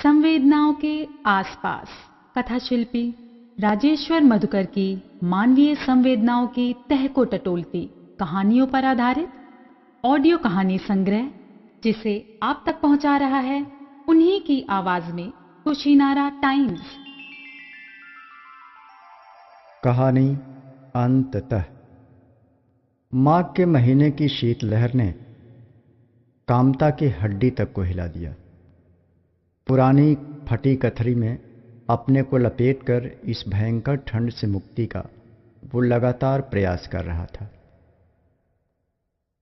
संवेदनाओं के आसपास कथा शिल्पी राजेश्वर मधुकर की मानवीय संवेदनाओं की तह को टटोलती कहानियों पर आधारित ऑडियो कहानी संग्रह, जिसे आप तक पहुंचा रहा है उन्हीं की आवाज में कुशीनारा टाइम्स। कहानी अंततः। माघ के महीने की शीतलहर ने कामता की हड्डी तक को हिला दिया। पुरानी फटी कथरी में अपने को लपेटकर इस भयंकर ठंड से मुक्ति का वो लगातार प्रयास कर रहा था,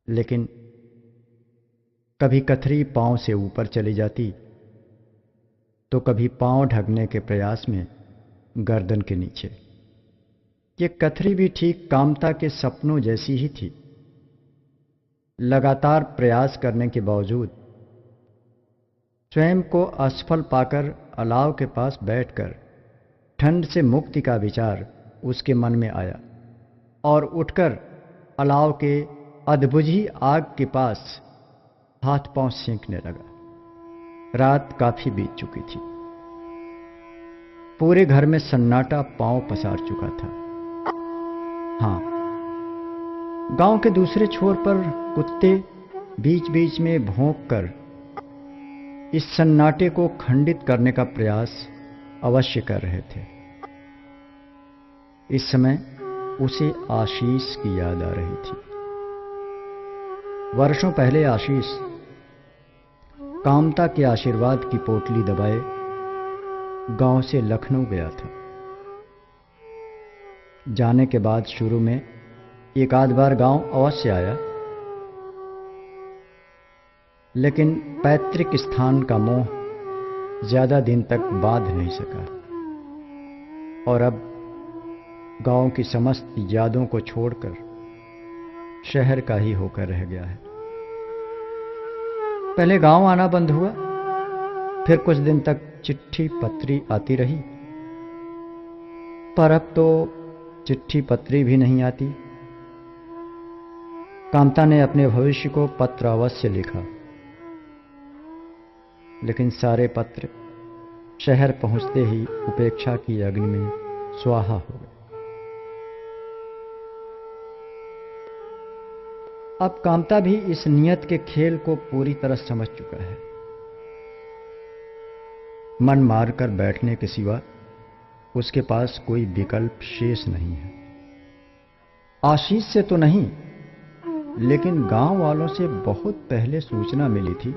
लेकिन कभी कथरी पांव से ऊपर चली जाती तो कभी पांव ढकने के प्रयास में गर्दन के नीचे। ये कथरी भी ठीक कामता के सपनों जैसी ही थी। लगातार प्रयास करने के बावजूद स्वयं को असफल पाकर अलाव के पास बैठकर ठंड से मुक्ति का विचार उसके मन में आया और उठकर अलाव के अधबुझी आग के पास हाथ पांव सेंकने लगा। रात काफी बीत चुकी थी। पूरे घर में सन्नाटा पांव पसार चुका था। हाँ, गांव के दूसरे छोर पर कुत्ते बीच बीच में भौंककर इस सन्नाटे को खंडित करने का प्रयास अवश्य कर रहे थे। इस समय उसे आशीष की याद आ रही थी। वर्षों पहले आशीष कामता के आशीर्वाद की पोटली दबाए गांव से लखनऊ गया था। जाने के बाद शुरू में एक आध बार गांव अवश्य आया, लेकिन पैतृक स्थान का मोह ज्यादा दिन तक बांध नहीं सका और अब गांव की समस्त यादों को छोड़कर शहर का ही होकर रह गया है। पहले गांव आना बंद हुआ, फिर कुछ दिन तक चिट्ठी पत्री आती रही, पर अब तो चिट्ठी पत्री भी नहीं आती। कामता ने अपने भविष्य को पत्र अवश्य लिखा, लेकिन सारे पत्र शहर पहुंचते ही उपेक्षा की अग्नि में स्वाहा हो गए। अब कामता भी इस नियत के खेल को पूरी तरह समझ चुका है। मन मारकर बैठने के सिवा उसके पास कोई विकल्प शेष नहीं है। आशीष से तो नहीं, लेकिन गांव वालों से बहुत पहले सूचना मिली थी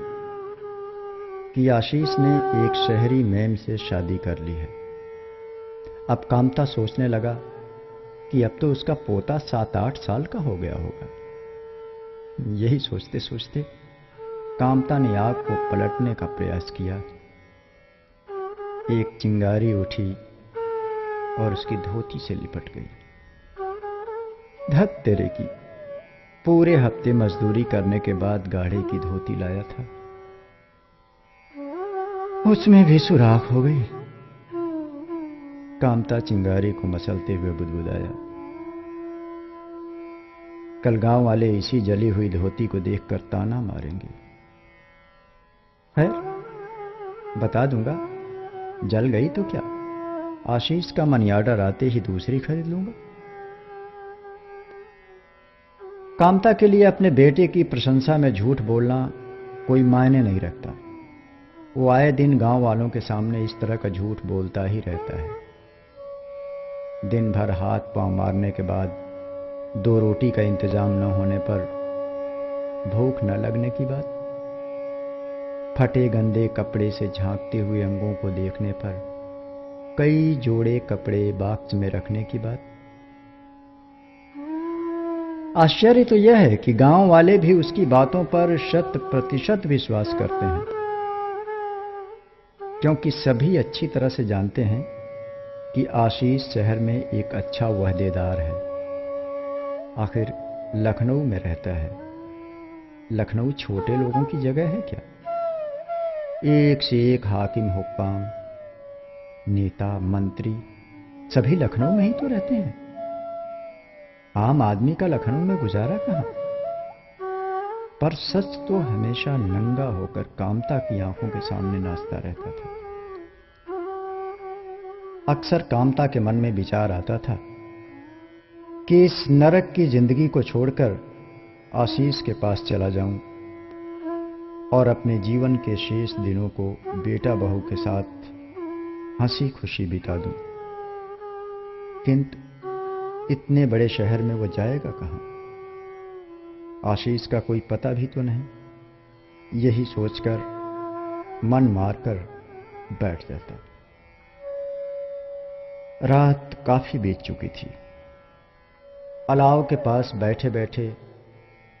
कि आशीष ने एक शहरी मैम से शादी कर ली है। अब कामता सोचने लगा कि अब तो उसका पोता 7-8 साल का हो गया होगा। यही सोचते सोचते कामता ने आग को पलटने का प्रयास किया। एक चिंगारी उठी और उसकी धोती से लिपट गई। धत तेरे की, पूरे हफ्ते मजदूरी करने के बाद गाढ़े की धोती लाया था, उसमें भी सुराख हो गई। कामता चिंगारी को मसलते हुए बुदबुदाया, कल गांव वाले इसी जली हुई धोती को देखकर ताना मारेंगे। खैर, बता दूंगा, जल गई तो क्या, आशीष का मनी ऑर्डर आते ही दूसरी खरीद लूंगा। कामता के लिए अपने बेटे की प्रशंसा में झूठ बोलना कोई मायने नहीं रखता। वो आए दिन गांव वालों के सामने इस तरह का झूठ बोलता ही रहता है। दिन भर हाथ पांव मारने के बाद 2 रोटी का इंतजाम न होने पर भूख न लगने की बात, फटे गंदे कपड़े से झांकते हुए अंगों को देखने पर कई जोड़े कपड़े बॉक्स में रखने की बात। आश्चर्य तो यह है कि गांव वाले भी उसकी बातों पर 100% विश्वास करते हैं, क्योंकि सभी अच्छी तरह से जानते हैं कि आशीष शहर में एक अच्छा वहदेदार है। आखिर लखनऊ में रहता है। लखनऊ छोटे लोगों की जगह है क्या? एक से एक हाकिम हुक्काम, नेता मंत्री सभी लखनऊ में ही तो रहते हैं। आम आदमी का लखनऊ में गुजारा कहां? पर सच तो हमेशा नंगा होकर कामता की आंखों के सामने नाचता रहता था। अक्सर कामता के मन में विचार आता था कि इस नरक की जिंदगी को छोड़कर आशीष के पास चला जाऊं और अपने जीवन के शेष दिनों को बेटा बहू के साथ हंसी खुशी बिता दूं। किंतु इतने बड़े शहर में वो जाएगा कहां? आशीष का कोई पता भी तो नहीं। यही सोचकर मन मारकर बैठ जाता। रात काफी बीत चुकी थी। अलाव के पास बैठे बैठे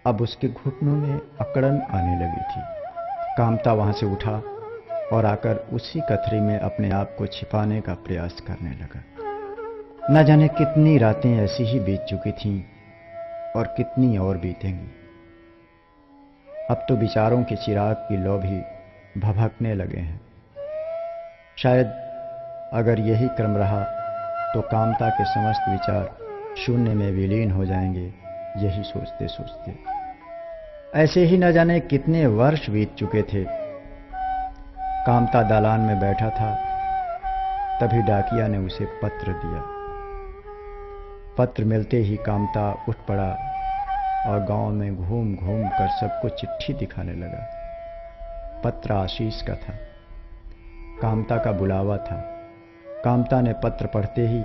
अब उसके घुटनों में अकड़न आने लगी थी। कामता वहां से उठा और आकर उसी कथरी में अपने आप को छिपाने का प्रयास करने लगा। न जाने कितनी रातें ऐसी ही बीत चुकी थीं और कितनी और बीतेंगी। अब तो विचारों के चिराग की लौ भी भभकने लगे हैं। शायद अगर यही क्रम रहा तो कामता के समस्त विचार शून्य में विलीन हो जाएंगे। यही सोचते सोचते ऐसे ही न जाने कितने वर्ष बीत चुके थे। कामता दालान में बैठा था, तभी डाकिया ने उसे पत्र दिया। पत्र मिलते ही कामता उठ पड़ा और गांव में घूम घूम कर सबको चिट्ठी दिखाने लगा। पत्र आशीष का था, कामता का बुलावा था। कामता ने पत्र पढ़ते ही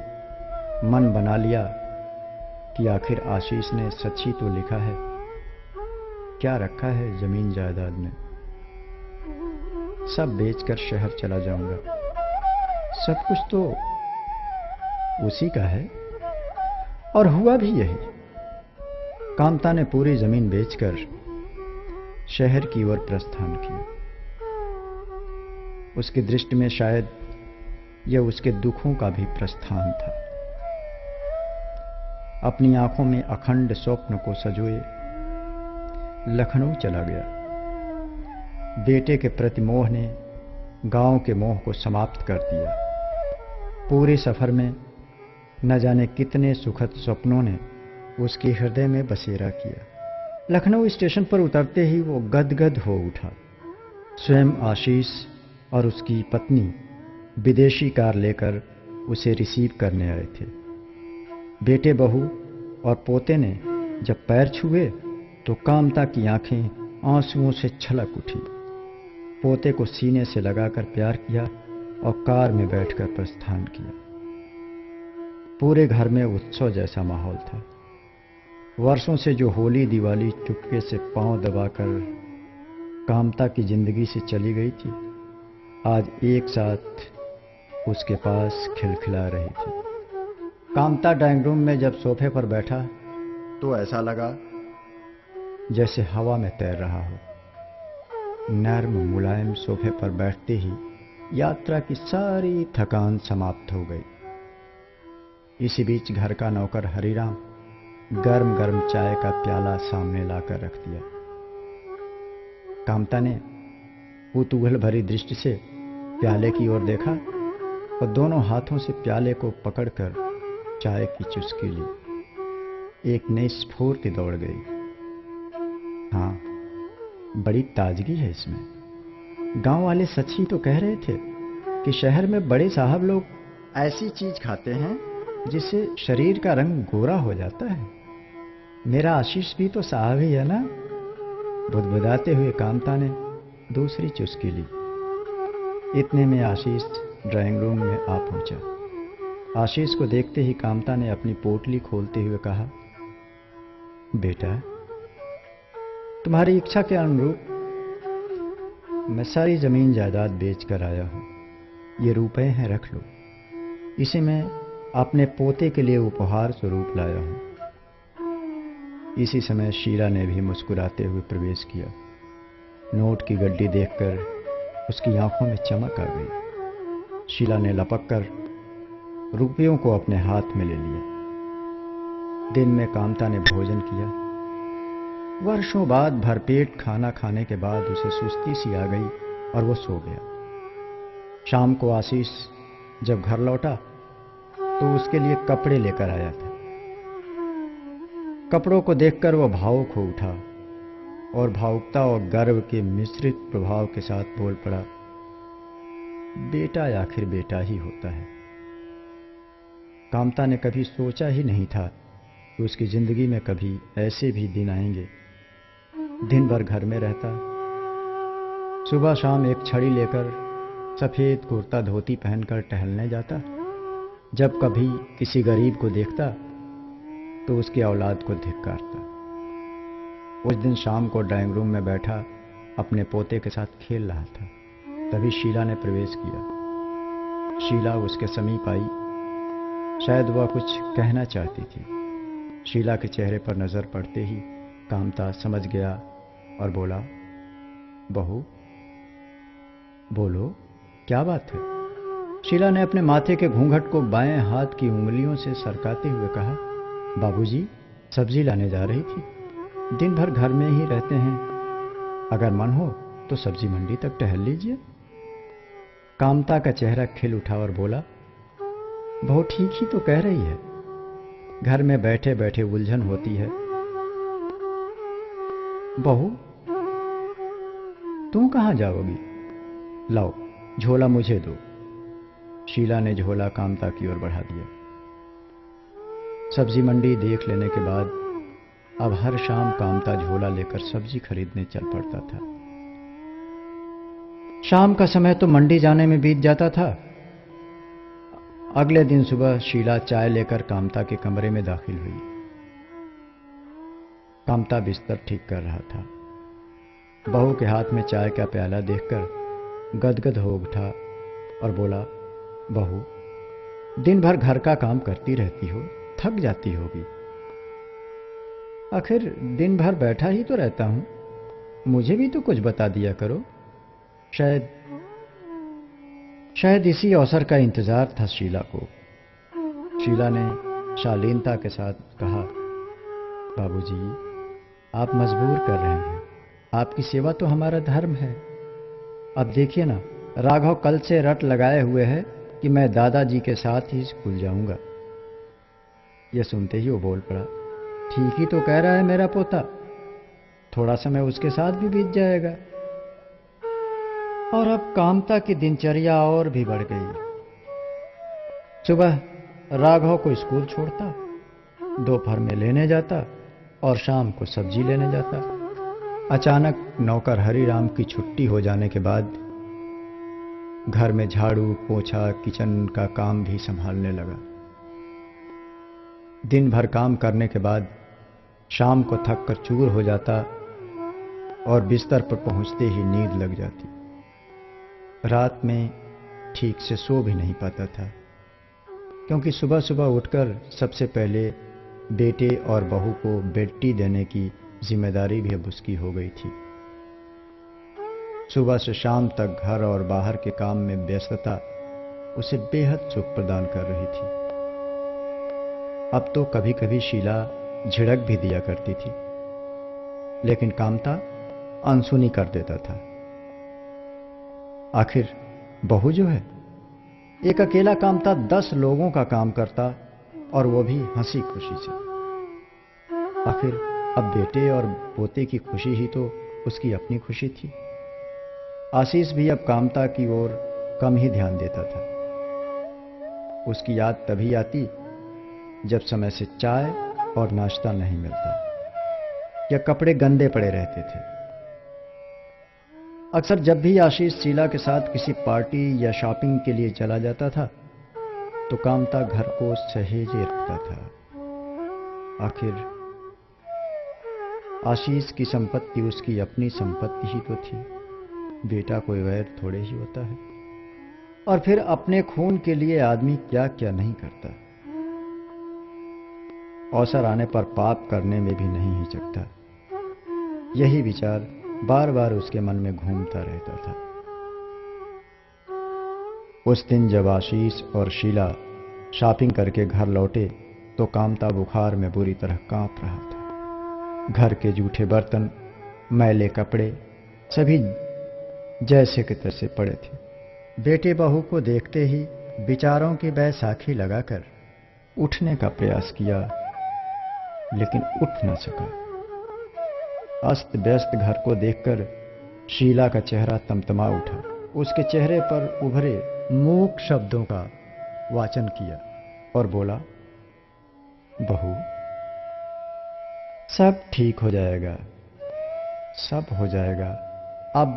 मन बना लिया कि आखिर आशीष ने सच ही तो लिखा है। क्या रखा है जमीन जायदाद में? सब बेचकर शहर चला जाऊंगा। सब कुछ तो उसी का है। और हुआ भी यही। कामता ने पूरी जमीन बेचकर शहर की ओर प्रस्थान किया। उसकी दृष्टि में शायद यह उसके दुखों का भी प्रस्थान था। अपनी आंखों में अखंड स्वप्न को सजोए लखनऊ चला गया। बेटे के प्रति मोह ने गांव के मोह को समाप्त कर दिया। पूरे सफर में न जाने कितने सुखद स्वप्नों ने उसके हृदय में बसेरा किया। लखनऊ स्टेशन पर उतरते ही वो गदगद हो उठा। स्वयं आशीष और उसकी पत्नी विदेशी कार लेकर उसे रिसीव करने आए थे। बेटे बहू और पोते ने जब पैर छुए तो कामता की आंखें आंसुओं से छलक उठी। पोते को सीने से लगाकर प्यार किया और कार में बैठकर प्रस्थान किया। पूरे घर में उत्सव जैसा माहौल था। वर्षों से जो होली दिवाली चुपके से पांव दबाकर कामता की जिंदगी से चली गई थी, आज एक साथ उसके पास खिलखिला रही थी। कामता ड्राइंग रूम में जब सोफे पर बैठा तो ऐसा लगा जैसे हवा में तैर रहा हो। नर्म मुलायम सोफे पर बैठते ही यात्रा की सारी थकान समाप्त हो गई। इसी बीच घर का नौकर हरिराम गर्म गर्म चाय का प्याला सामने लाकर रख दिया। कामता ने कुतूहल भरी दृष्टि से प्याले की ओर देखा और दोनों हाथों से प्याले को पकड़कर चाय की चुस्की ली। एक नई स्फूर्ति दौड़ गई। हाँ, बड़ी ताजगी है इसमें। गांव वाले सच ही तो कह रहे थे कि शहर में बड़े साहब लोग ऐसी चीज खाते हैं जिससे शरीर का रंग गोरा हो जाता है। मेरा आशीष भी तो साहब ही है ना? बुदबुदाते हुए कामता ने दूसरी चुस्की ली। इतने में आशीष ड्राइंग रूम में आ पहुंचा। आशीष को देखते ही कामता ने अपनी पोटली खोलते हुए कहा, बेटा, तुम्हारी इच्छा के अनुरूप मैं सारी जमीन जायदाद बेच कर आया हूं। ये रुपए हैं, रख लो। इसे मैं अपने पोते के लिए उपहार स्वरूप लाया हूं। इसी समय शीला ने भी मुस्कुराते हुए प्रवेश किया। नोट की गड्डी देखकर उसकी आंखों में चमक आ गई। शीला ने लपककर रुपयों को अपने हाथ में ले लिया। दिन में कामता ने भोजन किया। वर्षों बाद भरपेट खाना खाने के बाद उसे सुस्ती सी आ गई और वो सो गया। शाम को आशीष जब घर लौटा तो उसके लिए कपड़े लेकर आया था। कपड़ों को देखकर वह भावुक हो उठा और भावुकता और गर्व के मिश्रित प्रभाव के साथ बोल पड़ा, बेटा आखिर बेटा ही होता है। कामता ने कभी सोचा ही नहीं था कि उसकी जिंदगी में कभी ऐसे भी दिन आएंगे। दिन भर घर में रहता, सुबह शाम एक छड़ी लेकर सफेद कुर्ता धोती पहनकर टहलने जाता। जब कभी किसी गरीब को देखता तो उसकी औलाद को धिक्कारता। उस दिन शाम को ड्राइंग रूम में बैठा अपने पोते के साथ खेल रहा था, तभी शीला ने प्रवेश किया। शीला उसके समीप आई। शायद वह कुछ कहना चाहती थी। शीला के चेहरे पर नजर पड़ते ही कामता समझ गया और बोला, बहू बोलो, क्या बात है? शीला ने अपने माथे के घूंघट को बाएं हाथ की उंगलियों से सरकाते हुए कहा, बाबूजी, सब्जी लाने जा रही थी। दिन भर घर में ही रहते हैं, अगर मन हो तो सब्जी मंडी तक टहल लीजिए। कामता का चेहरा खिल उठा और बोला, बहुत ठीक ही तो कह रही है, घर में बैठे बैठे उलझन होती है। बहू, तुम कहां जाओगी? लाओ झोला मुझे दो। शीला ने झोला कामता की ओर बढ़ा दिया। सब्जी मंडी देख लेने के बाद अब हर शाम कामता झोला लेकर सब्जी खरीदने चल पड़ता था। शाम का समय तो मंडी जाने में बीत जाता था। अगले दिन सुबह शीला चाय लेकर कामता के कमरे में दाखिल हुई। कामता बिस्तर ठीक कर रहा था। बहू के हाथ में चाय का प्याला देखकर गदगद हो उठा और बोला, बहू, दिन भर घर का काम करती रहती हो, थक जाती होगी। आखिर दिन भर बैठा ही तो रहता हूं, मुझे भी तो कुछ बता दिया करो। शायद इसी अवसर का इंतजार था शीला को। शीला ने शालीनता के साथ कहा, बाबूजी, आप मजबूर कर रहे हैं, आपकी सेवा तो हमारा धर्म है। अब देखिए ना, राघव कल से रट लगाए हुए है कि मैं दादाजी के साथ ही स्कूल जाऊंगा। यह सुनते ही वो बोल पड़ा, ठीक ही तो कह रहा है मेरा पोता, थोड़ा समय उसके साथ भी बीत जाएगा। और अब कामता की दिनचर्या और भी बढ़ गई। सुबह राघव को स्कूल छोड़ता, दोपहर में लेने जाता और शाम को सब्जी लेने जाता। अचानक नौकर हरिराम की छुट्टी हो जाने के बाद घर में झाड़ू पोछा किचन का काम भी संभालने लगा। दिन भर काम करने के बाद शाम को थक कर चूर हो जाता और बिस्तर पर पहुंचते ही नींद लग जाती। रात में ठीक से सो भी नहीं पाता था, क्योंकि सुबह सुबह उठकर सबसे पहले बेटे और बहू को बेटी देने की जिम्मेदारी भी अब उसकी हो गई थी। सुबह से शाम तक घर और बाहर के काम में व्यस्तता उसे बेहद सुख प्रदान कर रही थी। अब तो कभी कभी शीला झिड़क भी दिया करती थी, लेकिन कामता अनसुनी कर देता था। आखिर बहू जो है, एक अकेला कामता 10 लोगों का काम करता, और वो भी हंसी खुशी से। आखिर अब बेटे और पोते की खुशी ही तो उसकी अपनी खुशी थी। आशीष भी अब कामता की ओर कम ही ध्यान देता था। उसकी याद तभी आती जब समय से चाय और नाश्ता नहीं मिलता या कपड़े गंदे पड़े रहते थे। अक्सर जब भी आशीष शीला के साथ किसी पार्टी या शॉपिंग के लिए चला जाता था तो कामता घर को सहेजे रखता था। आखिर आशीष की संपत्ति उसकी अपनी संपत्ति ही तो थी। बेटा कोई गैर थोड़े ही होता है। और फिर अपने खून के लिए आदमी क्या क्या नहीं करता। अवसर आने पर पाप करने में भी नहीं हिचकता। यही विचार बार बार उसके मन में घूमता रहता था। उस दिन जब आशीष और शीला शॉपिंग करके घर लौटे तो कामता बुखार में बुरी तरह कांप रहा था। घर के जूठे बर्तन, मैले कपड़े सभी जैसे के तैसे पड़े थे। बेटे बहू को देखते ही विचारों की बैसाखी लगाकर उठने का प्रयास किया, लेकिन उठ न सका। अस्त व्यस्त घर को देखकर शीला का चेहरा तमतमा उठा। उसके चेहरे पर उभरे मूक शब्दों का वाचन किया, और बोला, बहू, सब ठीक हो जाएगा, सब हो जाएगा। अब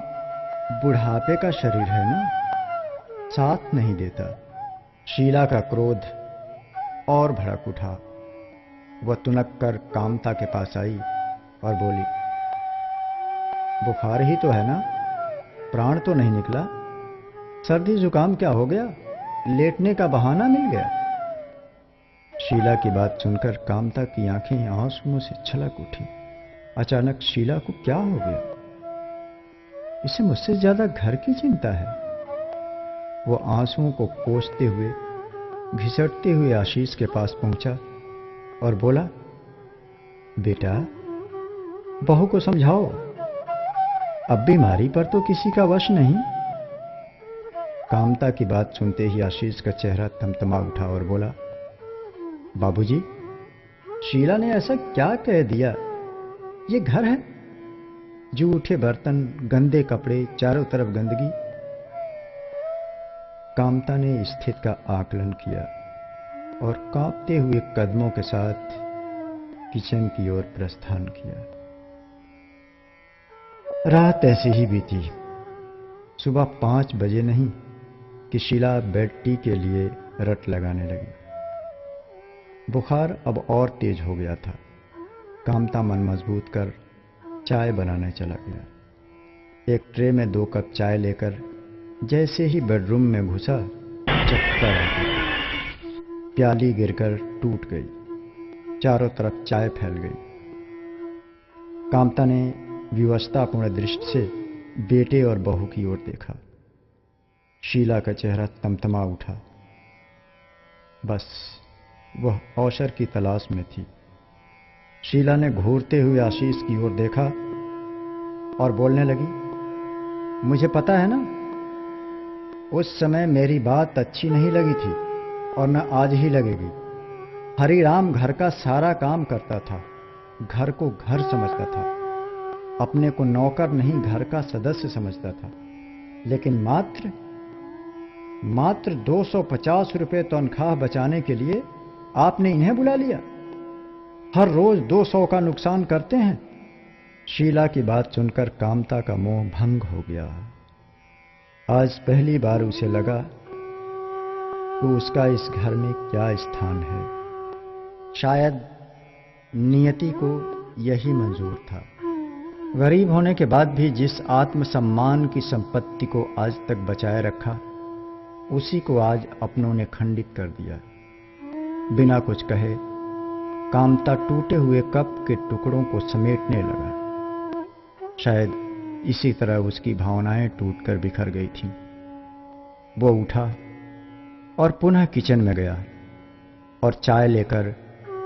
बुढ़ापे का शरीर है ना, साथ नहीं देता। शीला का क्रोध और भड़क उठा। वह तुनक कर कामता के पास आई और बोली, बुखार ही तो है ना, प्राण तो नहीं निकला? सर्दी जुकाम क्या हो गया? लेटने का बहाना मिल गया? शीला की बात सुनकर कामता की आंखें आंसुओं से छलक उठी। अचानक शीला को क्या हो गया? इसे मुझसे ज्यादा घर की चिंता है। वो आंसुओं को पोंछते हुए, घिसटते हुए आशीष के पास पहुंचा और बोला, बेटा, बहू को समझाओ, अब बीमारी पर तो किसी का वश नहीं। कामता की बात सुनते ही आशीष का चेहरा तमतमा उठा और बोला, बाबूजी, शीला ने ऐसा क्या कह दिया? ये घर है, जूठे बर्तन, गंदे कपड़े, चारों तरफ गंदगी। कामता ने स्थिति का आकलन किया और कांपते हुए कदमों के साथ किचन की ओर प्रस्थान किया। रात ऐसे ही बीती। सुबह 5 बजे नहीं कि शीला बेड टी के लिए रट लगाने लगी। बुखार अब और तेज हो गया था। कामता मन मजबूत कर चाय बनाने चला गया। एक ट्रे में 2 कप चाय लेकर जैसे ही बेडरूम में घुसा, चक्कर आ गया। प्याली गिरकर टूट गई। चारों तरफ चाय फैल गई। कामता ने विवशतापूर्ण दृष्टि से बेटे और बहू की ओर देखा। शीला का चेहरा तमतमा उठा। बस वह अवसर की तलाश में थी। शीला ने घूरते हुए आशीष की ओर देखा और बोलने लगी, मुझे पता है ना, उस समय मेरी बात अच्छी नहीं लगी थी और न आज ही लगेगी। हरिराम घर का सारा काम करता था, घर को घर समझता था, अपने को नौकर नहीं घर का सदस्य समझता था। लेकिन मात्र 250 रुपये तनख्वाह बचाने के लिए आपने इन्हें बुला लिया। हर रोज 200 का नुकसान करते हैं। शीला की बात सुनकर कामता का मोह भंग हो गया। आज पहली बार उसे लगा कि उसका इस घर में क्या स्थान है। शायद नियति को यही मंजूर था। गरीब होने के बाद भी जिस आत्मसम्मान की संपत्ति को आज तक बचाए रखा, उसी को आज अपनों ने खंडित कर दिया। बिना कुछ कहे कामता टूटे हुए कप के टुकड़ों को समेटने लगा। शायद इसी तरह उसकी भावनाएं टूटकर बिखर गई थीं। वो उठा और पुनः किचन में गया और चाय लेकर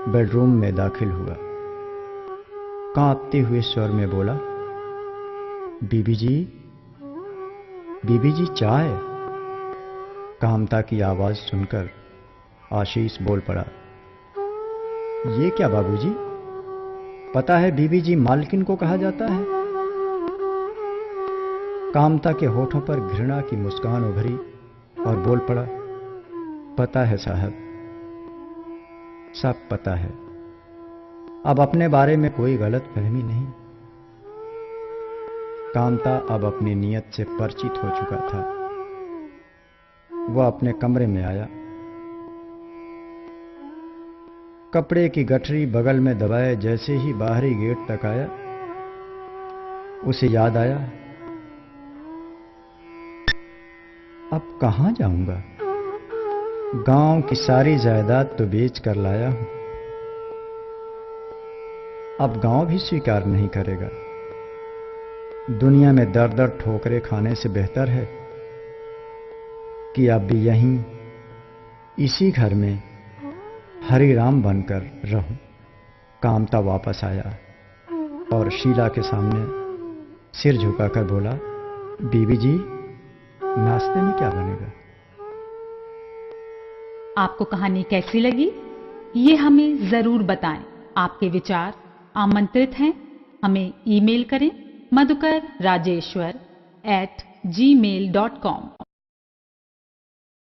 बेडरूम में दाखिल हुआ। कांपते हुए स्वर में बोला, बीबी जी चाय। कामता की आवाज सुनकर आशीष बोल पड़ा, ये क्या बाबूजी? पता है बीबी जी मालकिन को कहा जाता है। कामता के होठों पर घृणा की मुस्कान उभरी और बोल पड़ा, पता है साहब, सब पता है। अब अपने बारे में कोई गलत फहमी नहीं। कामता अब अपनी नियत से परिचित हो चुका था। वह अपने कमरे में आया। कपड़े की गठरी बगल में दबाए जैसे ही बाहरी गेट तक आया, उसे याद आया, अब कहां जाऊंगा? गांव की सारी जायदाद तो बेच कर लाया हूं। अब गांव भी स्वीकार नहीं करेगा। दुनिया में दर दर ठोकरे खाने से बेहतर है कि अब भी यहीं इसी घर में हरिराम बनकर रहूं। कामता वापस आया और शीला के सामने सिर झुकाकर बोला, बीबी जी नाश्ते में क्या बनेगा? आपको कहानी कैसी लगी, ये हमें जरूर बताएं। आपके विचार आमंत्रित हैं। हमें ईमेल करें madhukarrajeshwar@gmail.com।